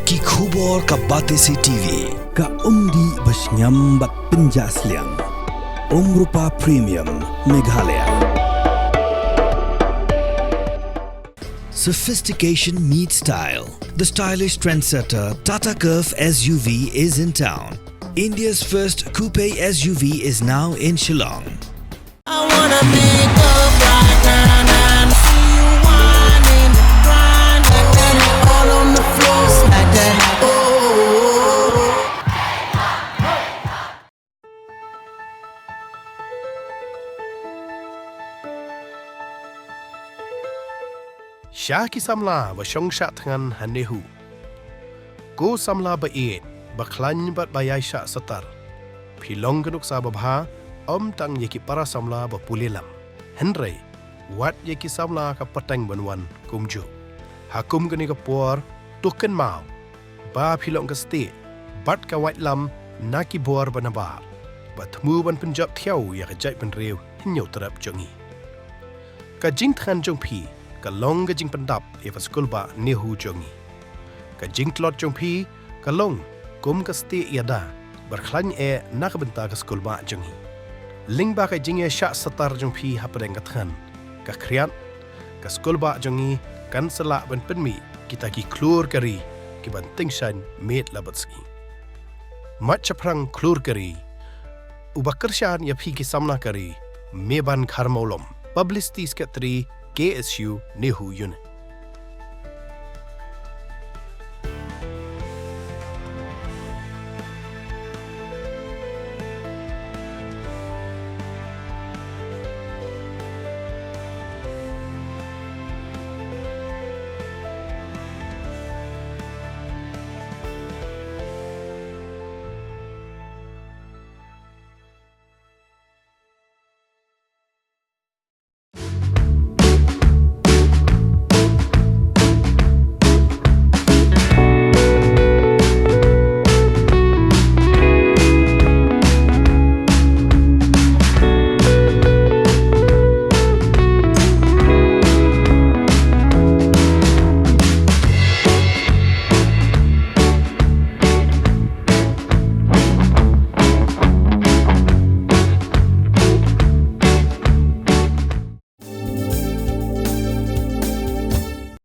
ki khubor ka batesi TV ka umdi basnyambat penjaslian Rupa Premium Meghalaya. Sophistication meets style. The stylish trendsetter Tata Curve SUV is in town. India's first coupe SUV is now in Shillong. I wanna make up right now, see you whining, grinding, all on the floor like that. Oh. Shah ki Samla wa shong Shah Thngan han Nehu. Go Samla ba e ba klan bat ba yai Shah satar. Philong ganuk sa ba bha om tang ye ki para Samla ba pulelam. Henry wat ye ki Samla ka patang banwan kumju. Hakum gani ka por tuken mau. Ba philong ka ste bat ka white lam na ki bor banabar. Ba thmu ban Punjab thiau ya ka jai ban rew hinyo tarap jongi. Ka jing Thngan jong phi ka long ka jing pandap e va skul ba Nehu jongi. Ka jing tlot jong phi ka long kum ka ste yada bar khlan e na ka benta ka skul ba jongi. Ling ba ka jing e Shah satar jong phi hapadeng ka Thngan ka khriat ka skul ba jongi kan sala ban penmi kita ki klur kari ki ban tingshan met labatski. Mat chaprang klur kari ubakershan ya phi ki samna kari Meban kharmolom publicity secretary KSU Nehu unit.